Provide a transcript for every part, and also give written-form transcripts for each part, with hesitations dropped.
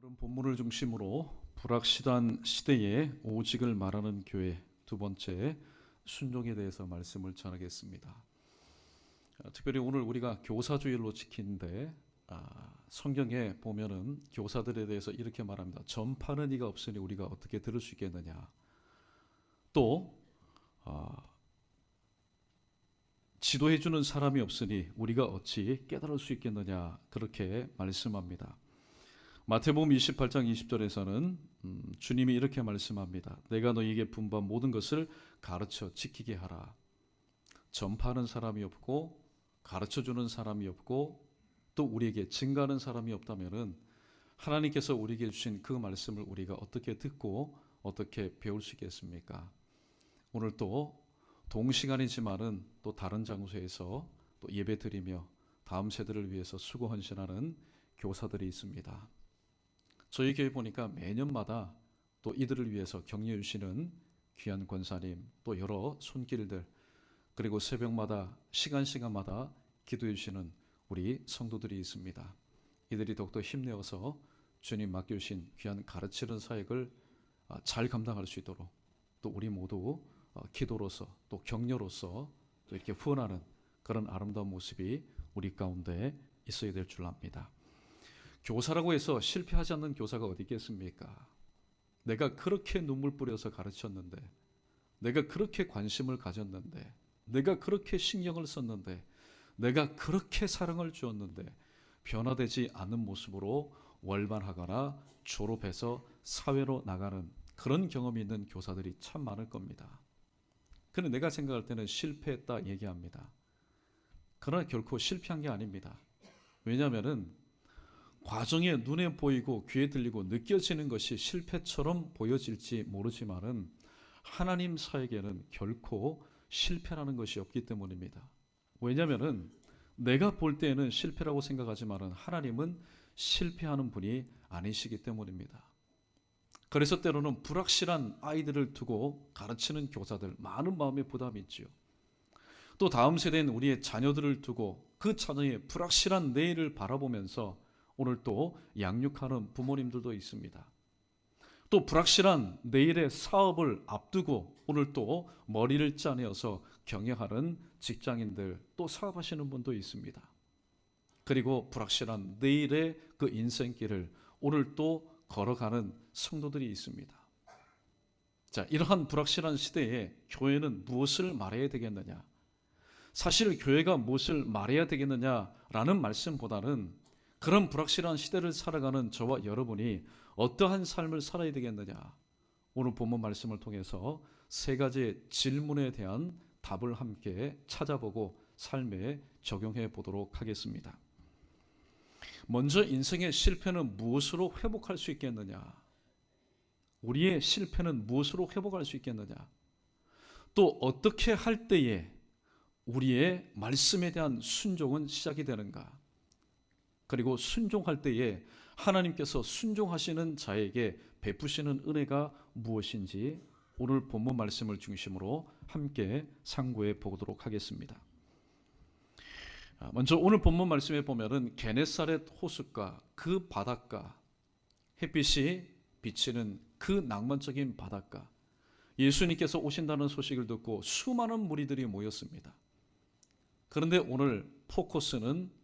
오늘은 본문을 중심으로 불확실한 시대에 오직을 말하는 교회 두 번째 순종에 대해서 말씀을 전하겠습니다. 특별히 오늘 우리가 교사주일로 지키는데 성경에 보면은 교사들에 대해서 이렇게 말합니다. 전파는 이가 없으니 우리가 어떻게 들을 수 있겠느냐. 또 지도해주는 사람이 없으니 우리가 어찌 깨달을 수 있겠느냐, 그렇게 말씀합니다. 마태복음 28장 20절에서는 주님이 이렇게 말씀합니다. 내가 너희에게 분부한 모든 것을 가르쳐 지키게 하라. 전파하는 사람이 없고 가르쳐주는 사람이 없고 또 우리에게 증가하는 사람이 없다면은 하나님께서 우리에게 주신 그 말씀을 우리가 어떻게 듣고 어떻게 배울 수 있겠습니까? 오늘 또 동시간이지만은 또 다른 장소에서 또 예배 드리며 다음 세대를 위해서 수고 헌신하는 교사들이 있습니다. 저희 교회 보니까 매년마다 또 이들을 위해서 격려해 주시는 귀한 권사님, 또 여러 손길들, 그리고 새벽마다 시간마다 기도해 주시는 우리 성도들이 있습니다. 이들이 더욱더 힘내어서 주님 맡겨주신 귀한 가르치는 사역을 잘 감당할 수 있도록 또 우리 모두 기도로서 또 격려로서 또 이렇게 후원하는 그런 아름다운 모습이 우리 가운데 있어야 될 줄 압니다. 교사라고 해서 실패하지 않는 교사가 어디 있겠습니까? 내가 그렇게 눈물 뿌려서 가르쳤는데, 내가 그렇게 관심을 가졌는데, 내가 그렇게 신경을 썼는데, 내가 그렇게 사랑을 주었는데 변화되지 않는 모습으로 월반하거나 졸업해서 사회로 나가는 그런 경험이 있는 교사들이 참 많을 겁니다. 그런데 내가 생각할 때는 실패했다 얘기합니다. 그러나 결코 실패한 게 아닙니다. 왜냐하면은 과정에 눈에 보이고 귀에 들리고 느껴지는 것이 실패처럼 보여질지 모르지만은 하나님 사에게는 결코 실패라는 것이 없기 때문입니다. 왜냐하면은 내가 볼 때에는 실패라고 생각하지만은 하나님은 실패하는 분이 아니시기 때문입니다. 그래서 때로는 불확실한 아이들을 두고 가르치는 교사들 많은 마음의 부담이 있지요. 또 다음 세대인 우리의 자녀들을 두고 그 자녀의 불확실한 내일을 바라보면서 오늘 또 양육하는 부모님들도 있습니다. 또 불확실한 내일의 사업을 앞두고 오늘 또 머리를 짜내어서 경영하는 직장인들, 또 사업하시는 분도 있습니다. 그리고 불확실한 내일의 그 인생길을 오늘 또 걸어가는 성도들이 있습니다. 자, 이러한 불확실한 시대에 교회는 무엇을 말해야 되겠느냐? 사실 교회가 무엇을 말해야 되겠느냐라는 말씀보다는 그런 불확실한 시대를 살아가는 저와 여러분이 어떠한 삶을 살아야 되겠느냐? 오늘 본문 말씀을 통해서 세 가지의 질문에 대한 답을 함께 찾아보고 삶에 적용해 보도록 하겠습니다. 먼저 인생의 실패는 무엇으로 회복할 수 있겠느냐? 우리의 실패는 무엇으로 회복할 수 있겠느냐? 또 어떻게 할 때에 우리의 말씀에 대한 순종은 시작이 되는가? 그리고 순종할 때에 하나님께서 순종하시는 자에게 베푸시는 은혜가 무엇인지 오늘 본문 말씀을 중심으로 함께 상고해 보도록 하겠습니다. 먼저 오늘 본문 말씀에 보면은 게네사렛 호숫가, 그 바닷가, 햇빛이 비치는 그 낭만적인 바닷가, 예수님께서 오신다는 소식을 듣고 수많은 무리들이 모였습니다. 그런데 오늘 포커스는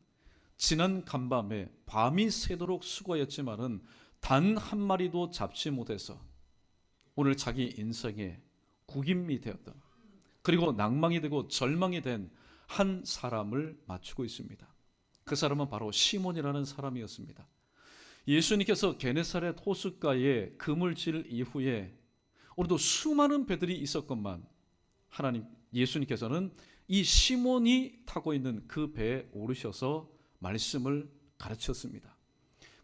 지난 간밤에 밤이 새도록 수고했지만은 단 한 마리도 잡지 못해서 오늘 자기 인생의 구김이 되었던, 그리고 낭망이 되고 절망이 된 한 사람을 맞추고 있습니다. 그 사람은 바로 시몬이라는 사람이었습니다. 예수님께서 게네사렛 호숫가에 그물질 이후에 오늘도 수많은 배들이 있었건만 예수님께서는 이 시몬이 타고 있는 그 배에 오르셔서 말씀을 가르쳤습니다.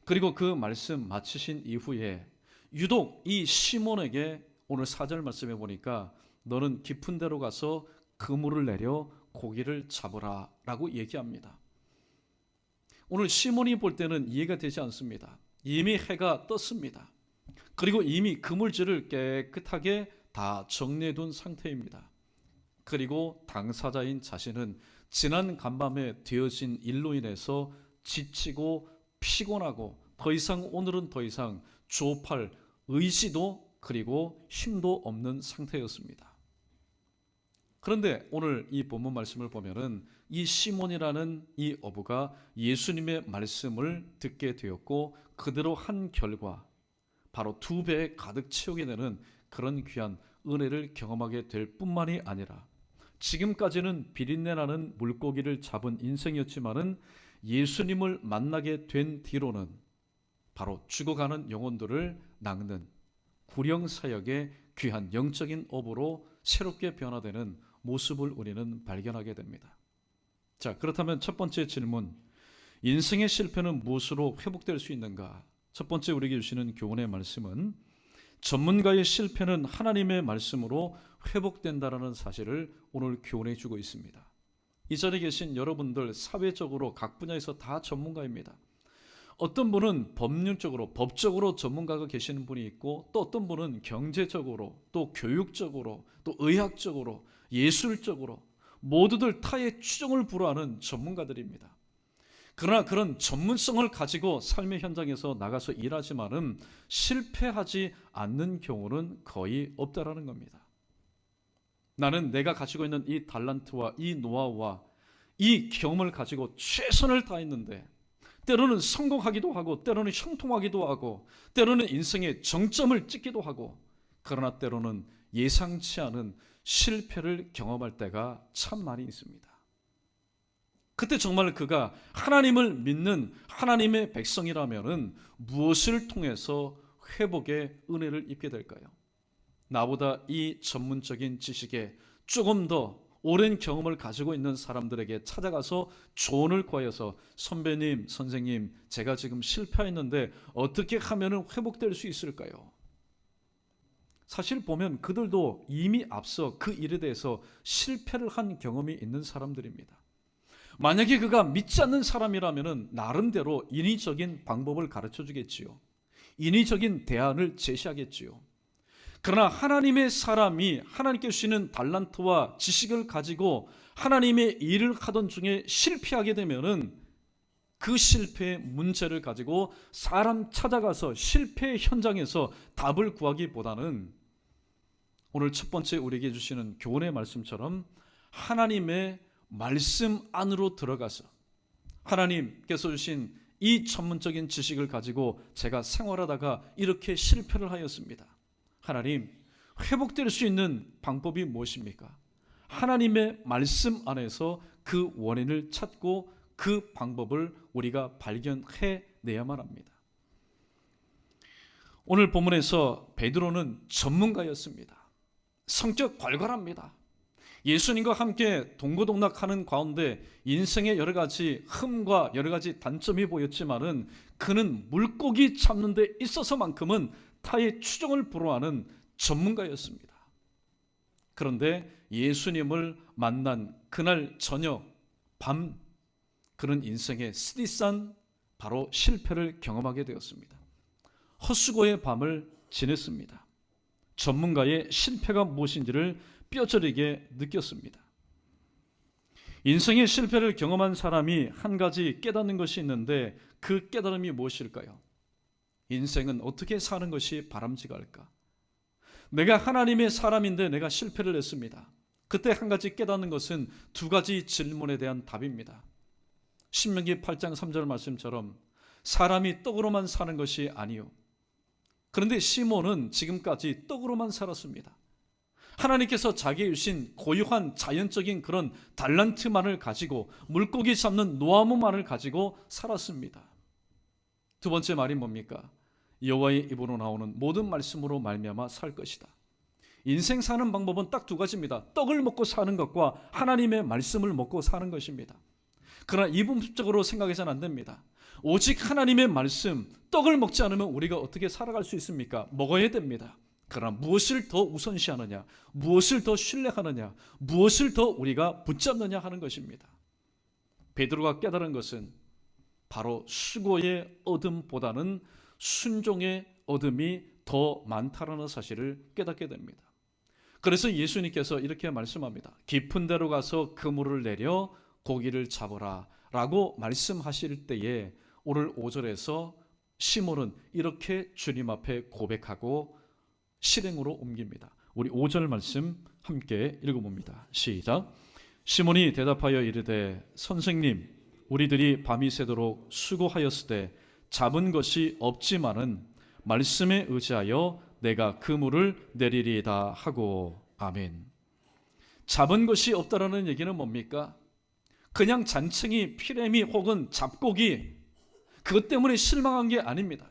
그리고 그 말씀 마치신 이후에 유독 이 시몬에게 오늘 4절 말씀해 보니까 너는 깊은 데로 가서 그물을 내려 고기를 잡으라 라고 얘기합니다. 오늘 시몬이 볼 때는 이해가 되지 않습니다. 이미 해가 떴습니다. 그리고 이미 그물질을 깨끗하게 다 정리해둔 상태입니다. 그리고 당사자인 자신은 지난 간밤에 되어진 일로 인해서 지치고 피곤하고 오늘은 더 이상 조업할 의지도 그리고 힘도 없는 상태였습니다. 그런데 오늘 이 본문 말씀을 보면은 이 시몬이라는 이 어부가 예수님의 말씀을 듣게 되었고 그대로 한 결과 바로 2배에 가득 채우게 되는 그런 귀한 은혜를 경험하게 될 뿐만이 아니라 지금까지는 비린내나는 물고기를 잡은 인생이었지만은 예수님을 만나게 된 뒤로는 바로 죽어가는 영혼들을 낚는 구령사역의 귀한 영적인 어부로 새롭게 변화되는 모습을 우리는 발견하게 됩니다. 자, 그렇다면 첫 번째 질문, 인생의 실패는 무엇으로 회복될 수 있는가? 첫 번째 우리에게 주시는 교훈의 말씀은 전문가의 실패는 하나님의 말씀으로 회복된다라는 사실을 오늘 교훈해 주고 있습니다. 이 자리에 계신 여러분들 사회적으로 각 분야에서 다 전문가입니다. 어떤 분은 법률적으로, 법적으로 전문가가 계시는 분이 있고 또 어떤 분은 경제적으로, 또 교육적으로, 또 의학적으로, 예술적으로 모두들 타의 추종을 불허하는 전문가들입니다. 그러나 그런 전문성을 가지고 삶의 현장에서 나가서 일하지만은 실패하지 않는 경우는 거의 없다라는 겁니다. 나는 내가 가지고 있는 이 달란트와 이 노하우와 이 경험을 가지고 최선을 다했는데 때로는 성공하기도 하고 때로는 형통하기도 하고 때로는 인생의 정점을 찍기도 하고 그러나 때로는 예상치 않은 실패를 경험할 때가 참 많이 있습니다. 그때 정말 그가 하나님을 믿는 하나님의 백성이라면은 무엇을 통해서 회복의 은혜를 입게 될까요? 나보다 이 전문적인 지식에 조금 더 오랜 경험을 가지고 있는 사람들에게 찾아가서 조언을 구하여서 선배님, 선생님, 제가 지금 실패했는데 어떻게 하면 회복될 수 있을까요? 사실 보면 그들도 이미 앞서 그 일에 대해서 실패를 한 경험이 있는 사람들입니다. 만약에 그가 믿지 않는 사람이라면 나름대로 인위적인 방법을 가르쳐 주겠지요. 인위적인 대안을 제시하겠지요. 그러나 하나님의 사람이 하나님께 주시는 달란트와 지식을 가지고 하나님의 일을 하던 중에 실패하게 되면은 그 실패의 문제를 가지고 사람 찾아가서 실패 현장에서 답을 구하기보다는 오늘 첫 번째 우리에게 주시는 교훈의 말씀처럼 하나님의 말씀 안으로 들어가서 하나님께서 주신 이 전문적인 지식을 가지고 제가 생활하다가 이렇게 실패를 하였습니다. 하나님, 회복될 수 있는 방법이 무엇입니까? 하나님의 말씀 안에서 그 원인을 찾고 그 방법을 우리가 발견해 내야만 합니다. 오늘 본문에서 베드로는 전문가였습니다. 성격 괄괄합니다. 예수님과 함께 동고동락하는 가운데 인생의 여러 가지 흠과 여러 가지 단점이 보였지만은 그는 물고기 잡는 데 있어서만큼은 타의 추종을 불허하는 전문가였습니다. 그런데 예수님을 만난 그날 저녁 밤 그는 인생의 스디산 바로 실패를 경험하게 되었습니다. 헛수고의 밤을 지냈습니다. 전문가의 실패가 무엇인지를 뼈저리게 느꼈습니다. 인생의 실패를 경험한 사람이 한 가지 깨닫는 것이 있는데 그 깨달음이 무엇일까요? 인생은 어떻게 사는 것이 바람직할까? 내가 하나님의 사람인데 내가 실패를 했습니다. 그때 한 가지 깨닫는 것은 두 가지 질문에 대한 답입니다. 신명기 8장 3절 말씀처럼 사람이 떡으로만 사는 것이 아니요. 그런데 시몬은 지금까지 떡으로만 살았습니다. 하나님께서 자기의 주신 고유한 자연적인 그런 달란트만을 가지고 물고기 잡는 노하우만을 가지고 살았습니다. 두 번째 말이 뭡니까? 여호와의 입으로 나오는 모든 말씀으로 말미암아 살 것이다. 인생 사는 방법은 딱 두 가지입니다. 떡을 먹고 사는 것과 하나님의 말씀을 먹고 사는 것입니다. 그러나 이분법적으로 생각해서는 안 됩니다. 오직 하나님의 말씀, 떡을 먹지 않으면 우리가 어떻게 살아갈 수 있습니까? 먹어야 됩니다. 그러나 무엇을 더 우선시하느냐, 무엇을 더 신뢰하느냐, 무엇을 더 우리가 붙잡느냐 하는 것입니다. 베드로가 깨달은 것은 바로 수고의 얻음보다는 순종의 얻음이 더 많다라는 사실을 깨닫게 됩니다. 그래서 예수님께서 이렇게 말씀합니다. 깊은 데로 가서 그물을 내려 고기를 잡으라 라고 말씀하실 때에 오늘 5절에서 시몬은 이렇게 주님 앞에 고백하고 실행으로 옮깁니다. 우리 5절 말씀 함께 읽어봅니다. 시작. 시몬이 대답하여 이르되 선생님, 우리들이 밤이 새도록 수고하였을 때 잡은 것이 없지만은 말씀에 의지하여 내가 그물을 내리리이다 하고. 아멘. 잡은 것이 없다라는 얘기는 뭡니까? 그냥 잔챙이, 피레미 혹은 잡고기, 그것 때문에 실망한 게 아닙니다.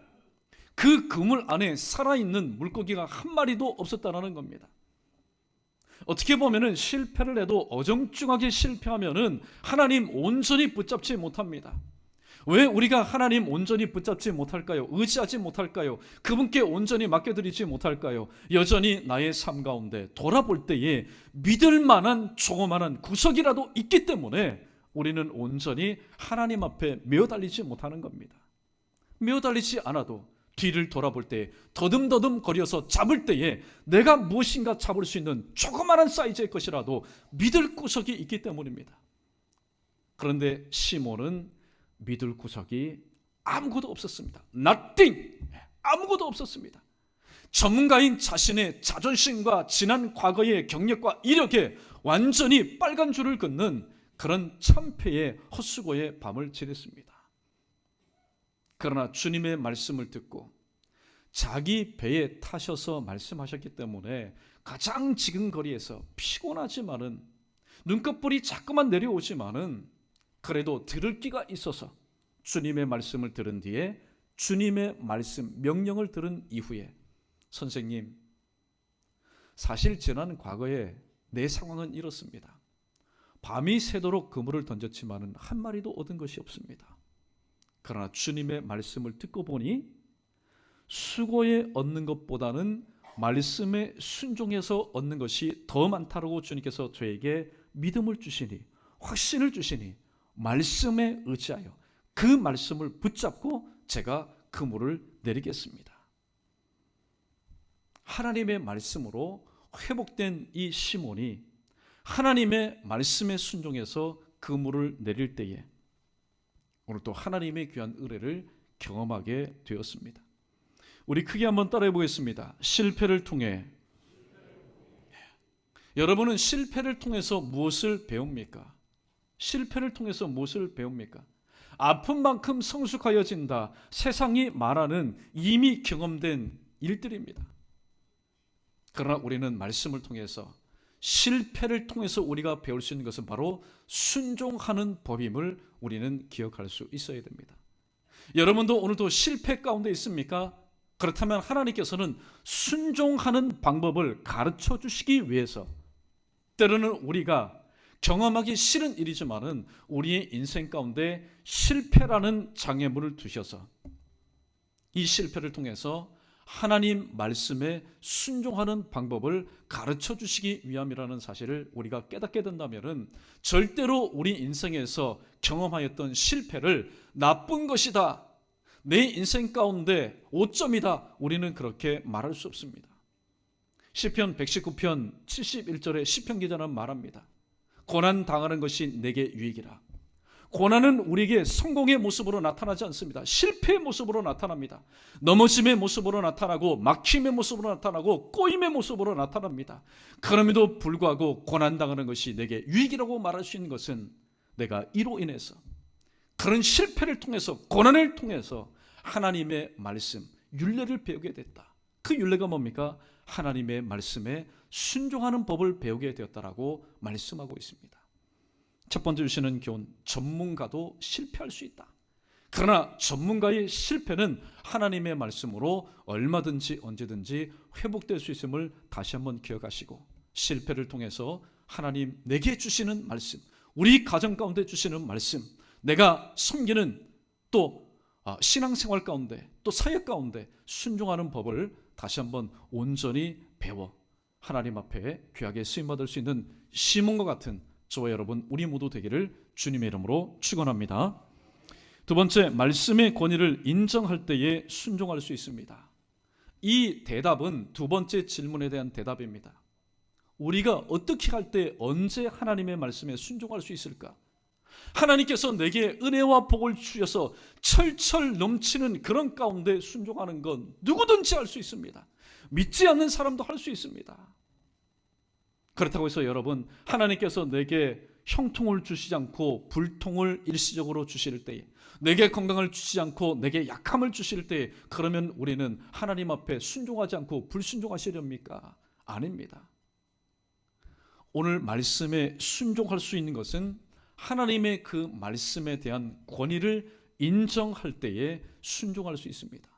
그 그물 안에 살아있는 물고기가 한 마리도 없었다는 겁니다. 어떻게 보면은 실패를 해도 어정쩡하게 실패하면은 하나님 온전히 붙잡지 못합니다. 왜 우리가 하나님 온전히 붙잡지 못할까요? 의지하지 못할까요? 그분께 온전히 맡겨드리지 못할까요? 여전히 나의 삶 가운데 돌아볼 때에 믿을 만한 조그마한 구석이라도 있기 때문에 우리는 온전히 하나님 앞에 메어달리지 못하는 겁니다. 메어달리지 않아도 뒤를 돌아볼 때 더듬더듬 거려서 잡을 때에 내가 무엇인가 잡을 수 있는 조그마한 사이즈의 것이라도 믿을 구석이 있기 때문입니다. 그런데 시몬은 믿을 구석이 아무것도 없었습니다. Nothing! 아무것도 없었습니다. 전문가인 자신의 자존심과 지난 과거의 경력과 이력에 완전히 빨간 줄을 긋는 그런 참패의 헛수고의 밤을 지냈습니다. 그러나 주님의 말씀을 듣고 자기 배에 타셔서 말씀하셨기 때문에 가장 지근거리에서 피곤하지만은 눈꺼풀이 자꾸만 내려오지만은 그래도 들을 끼가 있어서 주님의 말씀을 들은 뒤에 주님의 말씀, 명령을 들은 이후에 선생님, 사실 지난 과거에 내 상황은 이렇습니다. 밤이 새도록 그물을 던졌지만은 한 마리도 얻은 것이 없습니다. 그러나 주님의 말씀을 듣고 보니 수고에 얻는 것보다는 말씀에 순종해서 얻는 것이 더 많다고 주님께서 저에게 믿음을 주시니, 확신을 주시니 말씀에 의지하여 그 말씀을 붙잡고 제가 그물을 내리겠습니다. 하나님의 말씀으로 회복된 이 시몬이 하나님의 말씀에 순종해서 그물을 내릴 때에 오늘 또 하나님의 귀한 은혜를 경험하게 되었습니다. 우리 크게 한번 따라해 보겠습니다. 실패를 통해. 여러분은 실패를 통해서 무엇을 배웁니까? 실패를 통해서 무엇을 배웁니까? 아픈 만큼 성숙하여진다. 세상이 말하는 이미 경험된 일들입니다. 그러나 우리는 말씀을 통해서 실패를 통해서 우리가 배울 수 있는 것은 바로 순종하는 법임을 우리는 기억할 수 있어야 됩니다. 여러분도 오늘도 실패 가운데 있습니까? 그렇다면 하나님께서는 순종하는 방법을 가르쳐 주시기 위해서 때로는 우리가 경험하기 싫은 일이지만은 우리의 인생 가운데 실패라는 장애물을 두셔서 이 실패를 통해서 하나님 말씀에 순종하는 방법을 가르쳐 주시기 위함이라는 사실을 우리가 깨닫게 된다면 절대로 우리 인생에서 경험하였던 실패를 나쁜 것이다, 내 인생 가운데 오점이다, 우리는 그렇게 말할 수 없습니다. 시편 119편 71절에 시편 기자는 말합니다. 고난 당하는 것이 내게 유익이라. 고난은 우리에게 성공의 모습으로 나타나지 않습니다. 실패의 모습으로 나타납니다. 넘어짐의 모습으로 나타나고 막힘의 모습으로 나타나고 꼬임의 모습으로 나타납니다. 그럼에도 불구하고 고난당하는 것이 내게 유익이라고 말할 수 있는 것은 내가 이로 인해서 그런 실패를 통해서 고난을 통해서 하나님의 말씀, 율례를 배우게 됐다. 그 율례가 뭡니까? 하나님의 말씀에 순종하는 법을 배우게 되었다라고 말씀하고 있습니다. 첫 번째 주시는 교훈, 전문가도 실패할 수 있다. 그러나 전문가의 실패는 하나님의 말씀으로 얼마든지 언제든지 회복될 수 있음을 다시 한번 기억하시고, 실패를 통해서 하나님 내게 주시는 말씀, 우리 가정 가운데 주시는 말씀, 내가 섬기는 또 신앙생활 가운데 또 사역 가운데 순종하는 법을 다시 한번 온전히 배워 하나님 앞에 귀하게 쓰임받을 수 있는 시몬과 같은 저와 여러분 우리 모두 되기를 주님의 이름으로 축원합니다. 두 번째, 말씀의 권위를 인정할 때에 순종할 수 있습니다. 이 대답은 두 번째 질문에 대한 대답입니다. 우리가 어떻게 할 때 언제 하나님의 말씀에 순종할 수 있을까? 하나님께서 내게 은혜와 복을 주셔서 철철 넘치는 그런 가운데 순종하는 건 누구든지 할 수 있습니다. 믿지 않는 사람도 할 수 있습니다. 그렇다고 해서 여러분, 하나님께서 내게 형통을 주시지 않고 불통을 일시적으로 주실 때에, 내게 건강을 주시지 않고 내게 약함을 주실 때에, 그러면 우리는 하나님 앞에 순종하지 않고 불순종하시렵니까? 아닙니다. 오늘 말씀에 순종할 수 있는 것은 하나님의 그 말씀에 대한 권위를 인정할 때에 순종할 수 있습니다.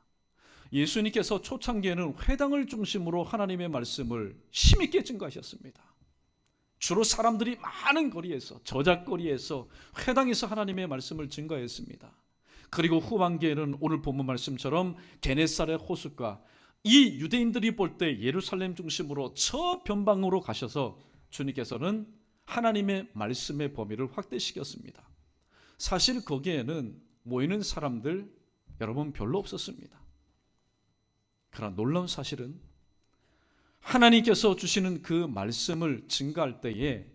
예수님께서 초창기에는 회당을 중심으로 하나님의 말씀을 힘있게 증거하셨습니다. 주로 사람들이 많은 거리에서, 저작거리에서, 회당에서 하나님의 말씀을 증거했습니다. 그리고 후반기에는 오늘 본문 말씀처럼 게네사렛 호숫가, 이 유대인들이 볼 때 예루살렘 중심으로 저 변방으로 가셔서 주님께서는 하나님의 말씀의 범위를 확대시켰습니다. 사실 거기에는 모이는 사람들 여러분 별로 없었습니다. 그러나 놀라운 사실은 하나님께서 주시는 그 말씀을 증거할 때에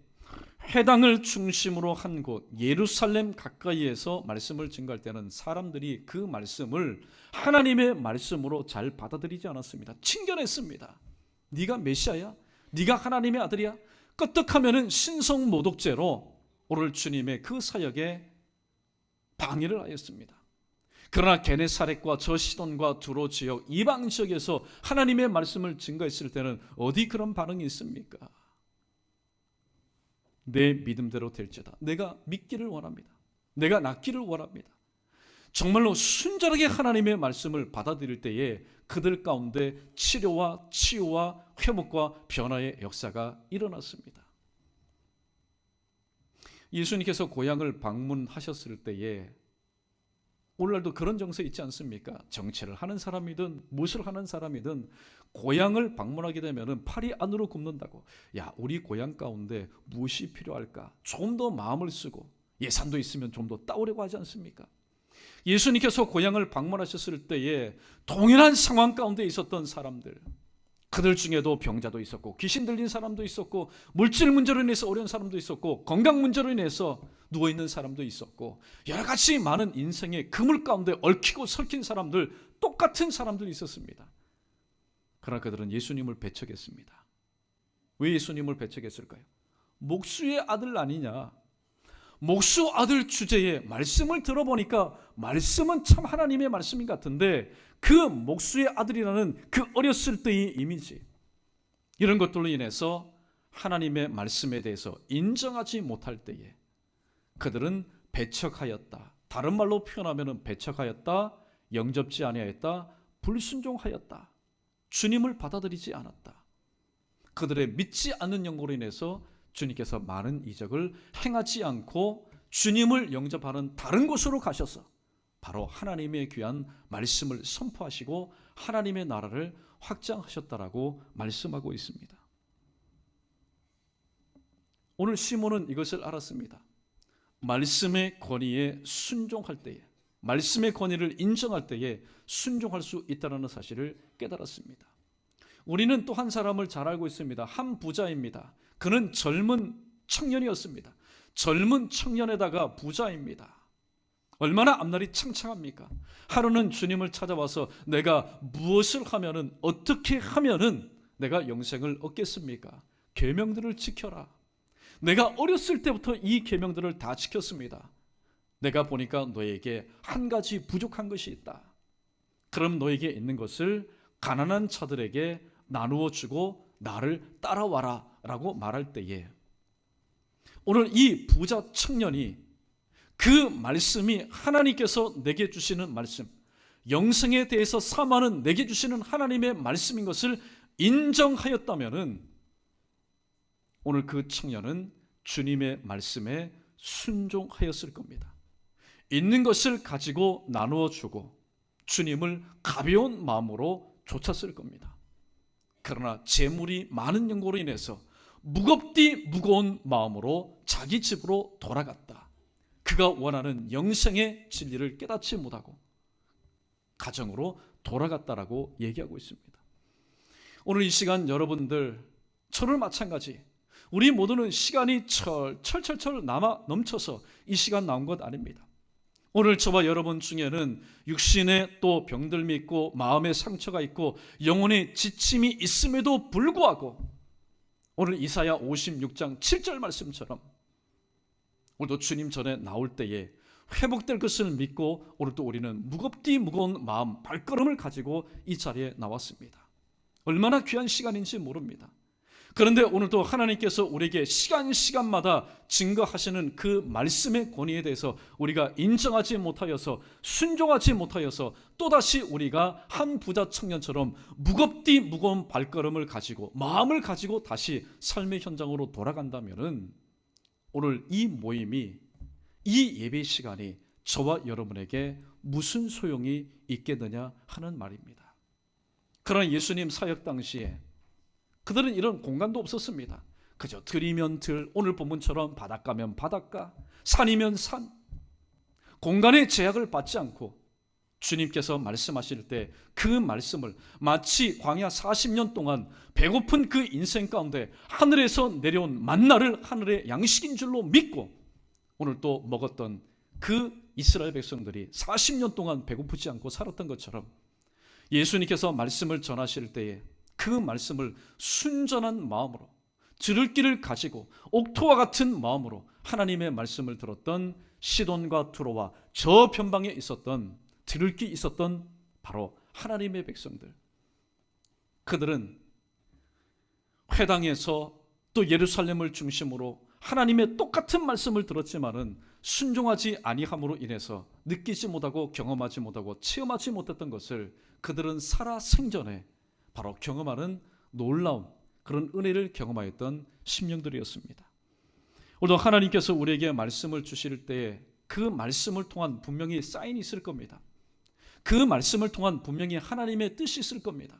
회당을 중심으로 한 곳 예루살렘 가까이에서 말씀을 증거할 때는 사람들이 그 말씀을 하나님의 말씀으로 잘 받아들이지 않았습니다. 친견했습니다. 네가 메시아야? 네가 하나님의 아들이야? 끄떡하면은 신성모독죄로 오늘 주님의 그 사역에 방해를 하였습니다. 그러나 게네사렛과 저 시돈과 두로 지역 이방 지역에서 하나님의 말씀을 증거했을 때는 어디 그런 반응이 있습니까? 내 믿음대로 될지다. 내가 믿기를 원합니다. 내가 낫기를 원합니다. 정말로 순전하게 하나님의 말씀을 받아들일 때에 그들 가운데 치료와 치유와 회복과 변화의 역사가 일어났습니다. 예수님께서 고향을 방문하셨을 때에 오늘날도 그런 정서 있지 않습니까? 정치를 하는 사람이든 무엇을 하는 사람이든 고향을 방문하게 되면 팔이 안으로 굽는다고. 야, 우리 고향 가운데 무엇이 필요할까? 좀 더 마음을 쓰고 예산도 있으면 좀 더 따오려고 하지 않습니까? 예수님께서 고향을 방문하셨을 때에 동일한 상황 가운데 있었던 사람들, 그들 중에도 병자도 있었고 귀신 들린 사람도 있었고 물질 문제로 인해서 어려운 사람도 있었고 건강 문제로 인해서 누워있는 사람도 있었고 여러 가지 많은 인생의 그물 가운데 얽히고 설킨 사람들, 똑같은 사람들이 있었습니다. 그러나 그들은 예수님을 배척했습니다. 왜 예수님을 배척했을까요? 목수의 아들 아니냐, 목수 아들 주제에 말씀을 들어보니까 말씀은 참 하나님의 말씀인 같은데 그 목수의 아들이라는 그 어렸을 때의 이미지, 이런 것들로 인해서 하나님의 말씀에 대해서 인정하지 못할 때에 그들은 배척하였다. 다른 말로 표현하면 배척하였다, 영접지 아니하였다, 불순종하였다. 주님을 받아들이지 않았다. 그들의 믿지 않는 영으로 인해서 주님께서 많은 이적을 행하지 않고 주님을 영접하는 다른 곳으로 가셔서 바로 하나님의 귀한 말씀을 선포하시고 하나님의 나라를 확장하셨다라고 말씀하고 있습니다. 오늘 시몬은 이것을 알았습니다. 말씀의 권위에 순종할 때에, 말씀의 권위를 인정할 때에 순종할 수 있다는 사실을 깨달았습니다. 우리는 또 한 사람을 잘 알고 있습니다. 한 부자입니다. 그는 젊은 청년이었습니다. 젊은 청년에다가 부자입니다. 얼마나 앞날이 창창합니까? 하루는 주님을 찾아와서 내가 무엇을 하면은, 어떻게 하면은 내가 영생을 얻겠습니까? 계명들을 지켜라. 내가 어렸을 때부터 이 계명들을 다 지켰습니다. 내가 보니까 너에게 한 가지 부족한 것이 있다. 그럼 너에게 있는 것을 가난한 자들에게 나누어 주고 나를 따라와라 라고 말할 때에 오늘 이 부자 청년이 그 말씀이 하나님께서 내게 주시는 말씀, 영생에 대해서 사모하는 내게 주시는 하나님의 말씀인 것을 인정하였다면은 오늘 그 청년은 주님의 말씀에 순종하였을 겁니다. 있는 것을 가지고 나누어 주고 주님을 가벼운 마음으로 좇았을 겁니다. 그러나 재물이 많은 연고로 인해서 무겁디 무거운 마음으로 자기 집으로 돌아갔다. 그가 원하는 영생의 진리를 깨닫지 못하고 가정으로 돌아갔다라고 얘기하고 있습니다. 오늘 이 시간 여러분들, 저를 마찬가지 우리 모두는 시간이 철철철 남아 넘쳐서 이 시간 나온 것 아닙니다. 오늘 저와 여러분 중에는 육신에 또 병들미 있고 마음의 상처가 있고 영혼의 지침이 있음에도 불구하고 오늘 이사야 56장 7절 말씀처럼 오늘도 주님 전에 나올 때에 회복될 것을 믿고 오늘도 우리는 무겁디 무거운 마음, 발걸음을 가지고 이 자리에 나왔습니다. 얼마나 귀한 시간인지 모릅니다. 그런데 오늘도 하나님께서 우리에게 시간마다 증거하시는 그 말씀의 권위에 대해서 우리가 인정하지 못하여서 순종하지 못하여서 또다시 우리가 한 부자 청년처럼 무겁디 무거운 발걸음을 가지고 마음을 가지고 다시 삶의 현장으로 돌아간다면은 오늘 이 모임이 이 예배 시간이 저와 여러분에게 무슨 소용이 있겠느냐 하는 말입니다. 그러나 예수님 사역 당시에 그들은 이런 공간도 없었습니다. 그저 들이면 들, 오늘 본문처럼 바닷가면 바닷가, 산이면 산, 공간의 제약을 받지 않고 주님께서 말씀하실 때 그 말씀을 마치 광야 40년 동안 배고픈 그 인생 가운데 하늘에서 내려온 만나를 하늘의 양식인 줄로 믿고 오늘 또 먹었던 그 이스라엘 백성들이 40년 동안 배고프지 않고 살았던 것처럼 예수님께서 말씀을 전하실 때에 그 말씀을 순전한 마음으로 들을 길을 가지고 옥토와 같은 마음으로 하나님의 말씀을 들었던 시돈과 두로와 저 변방에 있었던 들을 길이 있었던 바로 하나님의 백성들, 그들은 회당에서 또 예루살렘을 중심으로 하나님의 똑같은 말씀을 들었지만은 순종하지 아니함으로 인해서 느끼지 못하고 경험하지 못하고 체험하지 못했던 것을 그들은 살아 생전에 바로 경험하는 놀라운 그런 은혜를 경험하였던 심령들이었습니다. 오늘도 하나님께서 우리에게 말씀을 주실 때에 그 말씀을 통한 분명히 사인이 있을 겁니다. 그 말씀을 통한 분명히 하나님의 뜻이 있을 겁니다.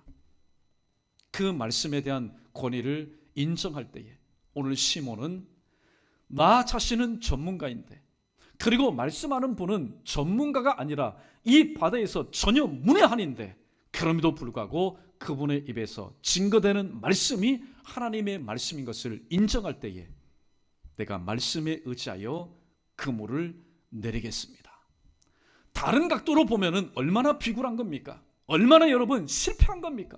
그 말씀에 대한 권위를 인정할 때에 오늘 시몬은 나 자신은 전문가인데, 그리고 말씀하는 분은 전문가가 아니라 이 바다에서 전혀 문외한인데 그럼에도 불구하고 그분의 입에서 증거되는 말씀이 하나님의 말씀인 것을 인정할 때에 내가 말씀에 의지하여 그물을 내리겠습니다. 다른 각도로 보면은 얼마나 비굴한 겁니까? 얼마나 여러분 실패한 겁니까?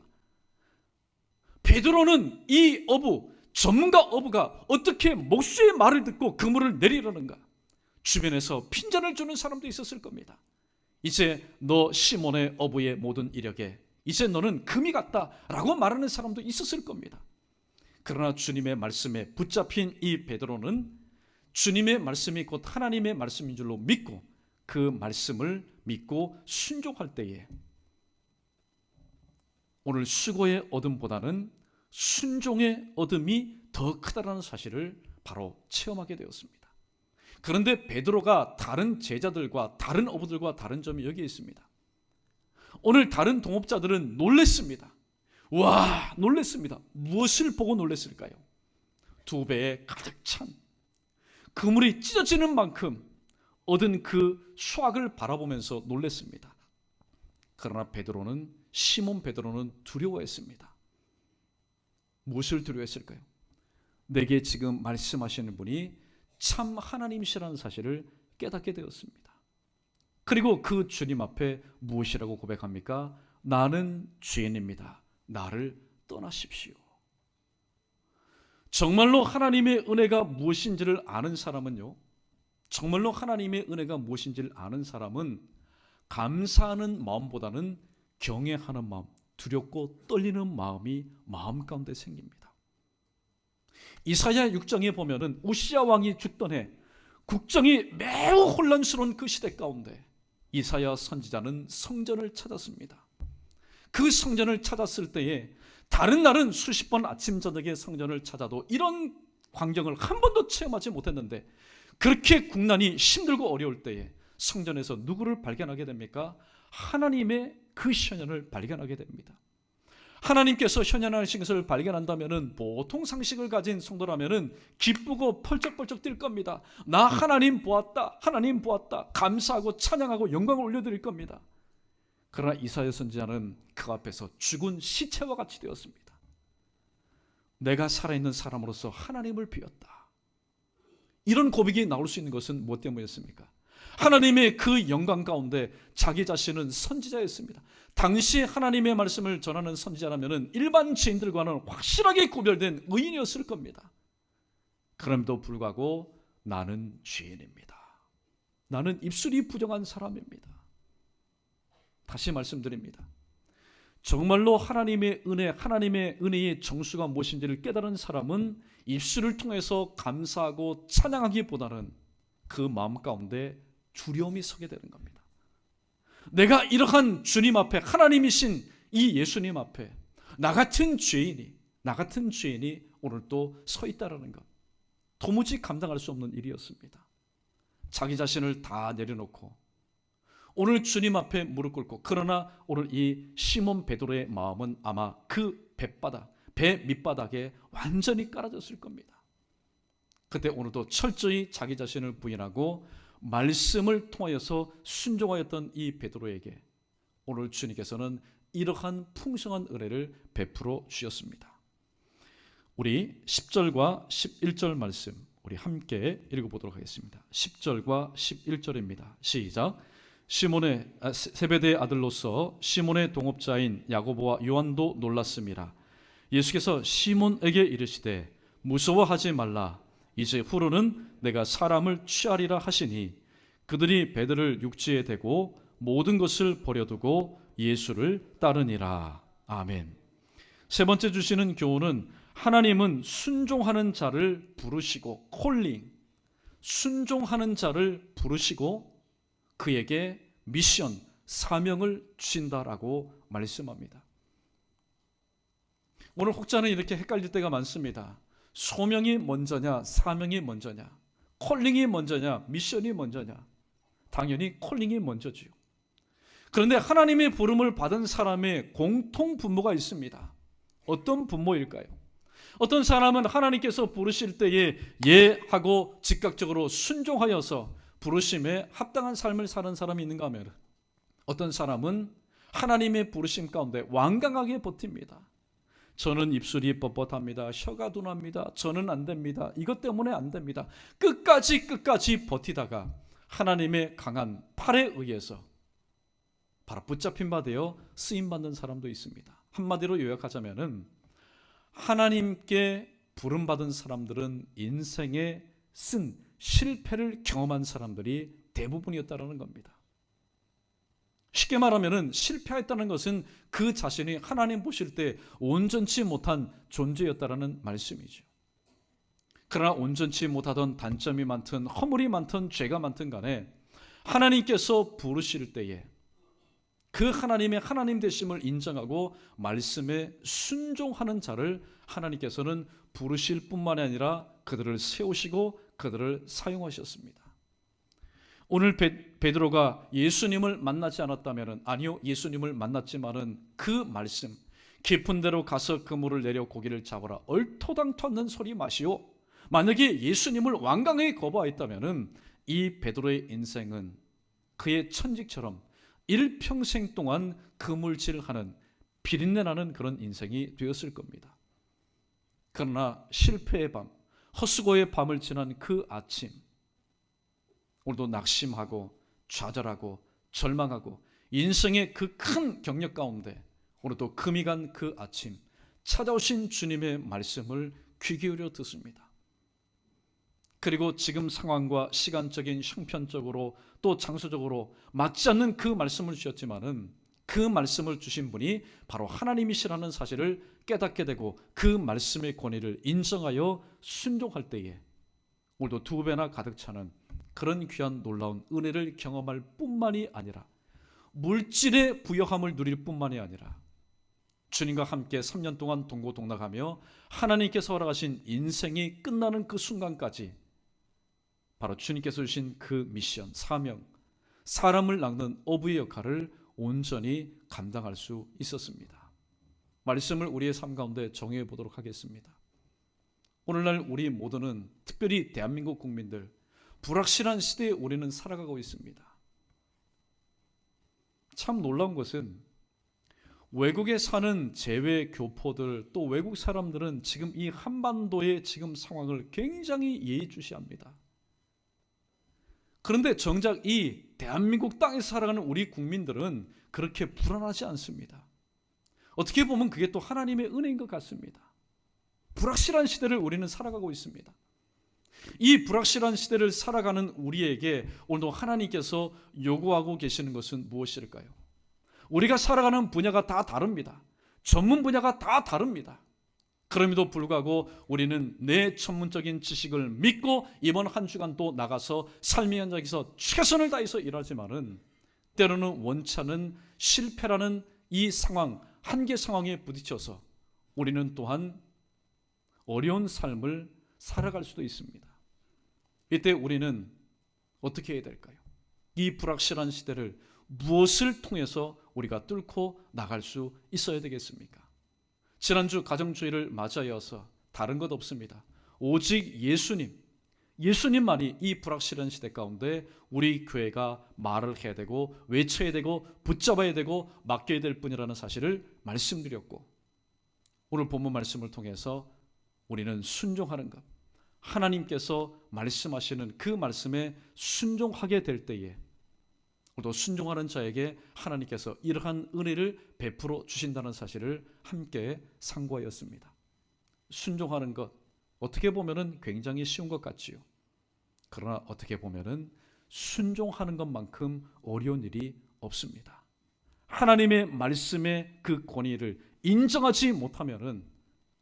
베드로는 이 어부, 전문가 어부가 어떻게 목수의 말을 듣고 그물을 내리려는가? 주변에서 핀잔을 주는 사람도 있었을 겁니다. 이제 너 시몬의 어부의 모든 이력에 이제 너는 금이 갔다라고 말하는 사람도 있었을 겁니다. 그러나 주님의 말씀에 붙잡힌 이 베드로는 주님의 말씀이 곧 하나님의 말씀인 줄로 믿고 그 말씀을 믿고 순종할 때에 오늘 수고의 얻음보다는 순종의 얻음이 더 크다라는 사실을 바로 체험하게 되었습니다. 그런데 베드로가 다른 제자들과 다른 어부들과 다른 점이 여기에 있습니다. 오늘 다른 동업자들은 놀랬습니다. 와, 놀랬습니다. 무엇을 보고 놀랬을까요? 두 배에 가득 찬 그물이 찢어지는 만큼 얻은 그 수확을 바라보면서 놀랬습니다. 그러나 시몬 베드로는 두려워했습니다. 무엇을 두려워했을까요? 내게 지금 말씀하시는 분이 참 하나님이시라는 사실을 깨닫게 되었습니다. 그리고 그 주님 앞에 무엇이라고 고백합니까? 나는 죄인입니다. 나를 떠나십시오. 정말로 하나님의 은혜가 무엇인지를 아는 사람은요, 정말로 하나님의 은혜가 무엇인지를 아는 사람은 감사하는 마음보다는 경외하는 마음, 두렵고 떨리는 마음이 마음 가운데 생깁니다. 이사야 6장에 보면은 우시야 왕이 죽던 해 국정이 매우 혼란스러운 그 시대 가운데 이사야 선지자는 성전을 찾았습니다. 그 성전을 찾았을 때에 다른 날은 수십 번 아침 저녁에 성전을 찾아도 이런 광경을 한 번도 체험하지 못했는데 그렇게 국난이 힘들고 어려울 때에 성전에서 누구를 발견하게 됩니까? 하나님의 그 현현을 발견하게 됩니다. 하나님께서 현현하신 것을 발견한다면 보통 상식을 가진 성도라면 기쁘고 펄쩍펄쩍 뛸 겁니다. 나 하나님 보았다, 하나님 보았다, 감사하고 찬양하고 영광을 올려드릴 겁니다. 그러나 이사야 선지자는 그 앞에서 죽은 시체와 같이 되었습니다. 내가 살아있는 사람으로서 하나님을 비웠다. 이런 고백이 나올 수 있는 것은 무엇 때문이었습니까? 하나님의 그 영광 가운데 자기 자신은 선지자였습니다. 당시 하나님의 말씀을 전하는 선지자라면 일반 죄인들과는 확실하게 구별된 의인이었을 겁니다. 그럼에도 불구하고 나는 죄인입니다. 나는 입술이 부정한 사람입니다. 다시 말씀드립니다. 정말로 하나님의 은혜, 하나님의 은혜의 정수가 무엇인지를 깨달은 사람은 입술을 통해서 감사하고 찬양하기보다는 그 마음 가운데 두려움이 서게 되는 겁니다. 내가 이러한 주님 앞에, 하나님이신 이 예수님 앞에 나 같은 죄인이 오늘 또 서 있다라는 것, 도무지 감당할 수 없는 일이었습니다. 자기 자신을 다 내려놓고 오늘 주님 앞에 무릎 꿇고, 그러나 오늘 이 시몬 베드로의 마음은 아마 그 배 밑바닥에 완전히 깔아졌을 겁니다. 그때 오늘도 철저히 자기 자신을 부인하고 말씀을 통하여서 순종하였던 이 베드로에게 오늘 주님께서는 이러한 풍성한 은혜를 베풀어 주셨습니다. 우리 10절과 11절 말씀 우리 함께 읽어보도록 하겠습니다. 10절과 11절입니다. 시작. 세베대의 아들로서 시몬의 동업자인 야고보와 요한도 놀랐습니다. 예수께서 시몬에게 이르시되 무서워하지 말라. 이제 후로는 내가 사람을 취하리라 하시니 그들이 베드로를 육지에 대고 모든 것을 버려두고 예수를 따르니라. 아멘. 세 번째 주시는 교훈은 하나님은 순종하는 자를 부르시고 순종하는 자를 부르시고 그에게 미션, 사명을 주신다라고 말씀합니다. 오늘 혹자는 이렇게 헷갈릴 때가 많습니다. 소명이 먼저냐, 사명이 먼저냐, 콜링이 먼저냐, 미션이 먼저냐. 당연히 콜링이 먼저지요. 그런데 하나님의 부름을 받은 사람의 공통 분모가 있습니다. 어떤 분모일까요? 어떤 사람은 하나님께서 부르실 때에 예 하고 즉각적으로 순종하여서 부르심에 합당한 삶을 사는 사람이 있는가 하면, 어떤 사람은 하나님의 부르심 가운데 완강하게 버팁니다. 저는 입술이 뻣뻣합니다. 혀가 둔합니다. 저는 안 됩니다. 이것 때문에 안 됩니다. 끝까지 버티다가 하나님의 강한 팔에 의해서 바로 붙잡힌 바 되어 쓰임받는 사람도 있습니다. 한마디로 요약하자면은 하나님께 부름받은 사람들은 인생에 쓴 실패를 경험한 사람들이 대부분이었다는 겁니다. 쉽게 말하면 실패했다는 것은 그 자신이 하나님 보실 때 온전치 못한 존재였다는 말씀이죠. 그러나 온전치 못하던 단점이 많든 허물이 많든 죄가 많든 간에 하나님께서 부르실 때에 그 하나님의 하나님 되심을 인정하고 말씀에 순종하는 자를 하나님께서는 부르실 뿐만 아니라 그들을 세우시고 그들을 사용하셨습니다. 오늘 베드로가 예수님을 만나지 않았다면, 아니요, 예수님을 만났지만은 그 말씀, 깊은 데로 가서 그물을 내려 고기를 잡아라, 얼토당토 않는 소리 마시오, 만약에 예수님을 완강하게 거부하였다면 이 베드로의 인생은 그의 천직처럼 일평생 동안 그물질하는 비린내나는 그런 인생이 되었을 겁니다. 그러나 실패의 밤, 헛수고의 밤을 지난 그 아침, 오늘도 낙심하고 좌절하고 절망하고 인생의 그 큰 경력 가운데 오늘도 금이 간 그 아침, 찾아오신 주님의 말씀을 귀 기울여 듣습니다. 그리고 지금 상황과 시간적인 형편적으로 또 장소적으로 맞지 않는 그 말씀을 주셨지만은 그 말씀을 주신 분이 바로 하나님이시라는 사실을 깨닫게 되고 그 말씀의 권위를 인정하여 순종할 때에 오늘도 두 배나 가득 차는 그런 귀한 놀라운 은혜를 경험할 뿐만이 아니라 물질의 부여함을 누릴 뿐만이 아니라 주님과 함께 3년 동안 동고동락하며 하나님께서 허락하신 인생이 끝나는 그 순간까지 바로 주님께서 주신 그 미션, 사명, 사람을 낚는 어부의 역할을 온전히 감당할 수 있었습니다. 말씀을 우리의 삶 가운데 정의해 보도록 하겠습니다. 오늘날 우리 모두는, 특별히 대한민국 국민들, 불확실한 시대에 우리는 살아가고 있습니다. 참 놀라운 것은 외국에 사는 재외 교포들 또 외국 사람들은 지금 이 한반도의 지금 상황을 굉장히 예의주시합니다. 그런데 정작 이 대한민국 땅에 살아가는 우리 국민들은 그렇게 불안하지 않습니다. 어떻게 보면 그게 또 하나님의 은혜인 것 같습니다. 불확실한 시대를 우리는 살아가고 있습니다. 이 불확실한 시대를 살아가는 우리에게 오늘도 하나님께서 요구하고 계시는 것은 무엇일까요? 우리가 살아가는 분야가 다 다릅니다. 전문 분야가 다 다릅니다. 그럼에도 불구하고 우리는 내 전문적인 지식을 믿고 이번 한 주간 또 나가서 삶의 현장에서 최선을 다해서 일하지만은 때로는 원치 않은 실패라는 이 상황, 한계 상황에 부딪혀서 우리는 또한 어려운 삶을 살아갈 수도 있습니다. 이때 우리는 어떻게 해야 될까요? 이 불확실한 시대를 무엇을 통해서 우리가 뚫고 나갈 수 있어야 되겠습니까? 지난주 가정주의를 맞아여서 다른 것 없습니다. 오직 예수님만이 이 불확실한 시대 가운데 우리 교회가 말을 해야 되고 외쳐야 되고 붙잡아야 되고 맡겨야 될 뿐이라는 사실을 말씀드렸고, 오늘 본문 말씀을 통해서 우리는 순종하는 것, 하나님께서 말씀하시는 그 말씀에 순종하게 될 때에 또 순종하는 자에게 하나님께서 이러한 은혜를 베풀어 주신다는 사실을 함께 상고하였습니다. 순종하는 것, 어떻게 보면은 굉장히 쉬운 것 같지요. 그러나 어떻게 보면은 순종하는 것만큼 어려운 일이 없습니다. 하나님의 말씀의 그 권위를 인정하지 못하면은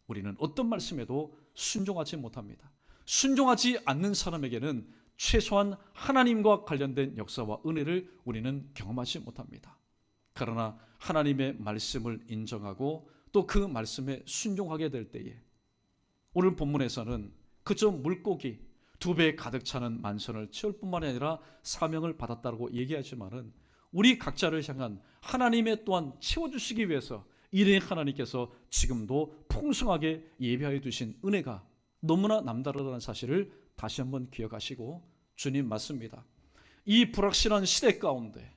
우리는 어떤 말씀에도 순종하지 못합니다. 순종하지 않는 사람에게는 최소한 하나님과 관련된 역사와 은혜를 우리는 경험하지 못합니다. 그러나 하나님의 말씀을 인정하고 또 그 말씀에 순종하게 될 때에, 오늘 본문에서는 그저 물고기 2배 가득 차는 만선을 채울 뿐만 아니라 사명을 받았다고 얘기하지만은 우리 각자를 향한 하나님의 또한 채워주시기 위해서 이래 하나님께서 지금도 풍성하게 예비하여 두신 은혜가 너무나 남다르다는 사실을 다시 한번 기억하시고, 주님 맞습니다. 이 불확실한 시대 가운데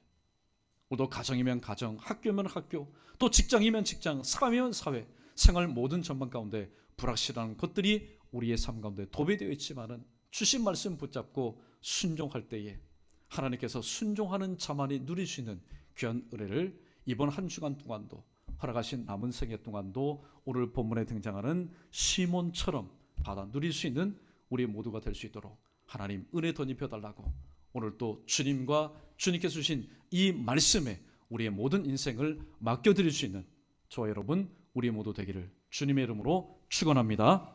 또 가정이면 가정, 학교면 학교, 또 직장이면 직장, 사회면 사회, 생활 모든 전반 가운데 불확실한 것들이 우리의 삶 가운데 도배되어 있지만은 주신 말씀 붙잡고 순종할 때에 하나님께서 순종하는 자만이 누릴 수 있는 귀한 은혜를 이번 한 주간 동안도, 허락하신 남은 생애 동안도 오늘 본문에 등장하는 시몬처럼 받아 누릴 수 있는 우리 모두가 될 수 있도록 하나님 은혜 덧입혀 달라고, 오늘 또 주님과 주님께서 주신 이 말씀에 우리의 모든 인생을 맡겨드릴 수 있는 저와 여러분 우리 모두 되기를 주님의 이름으로 축원합니다.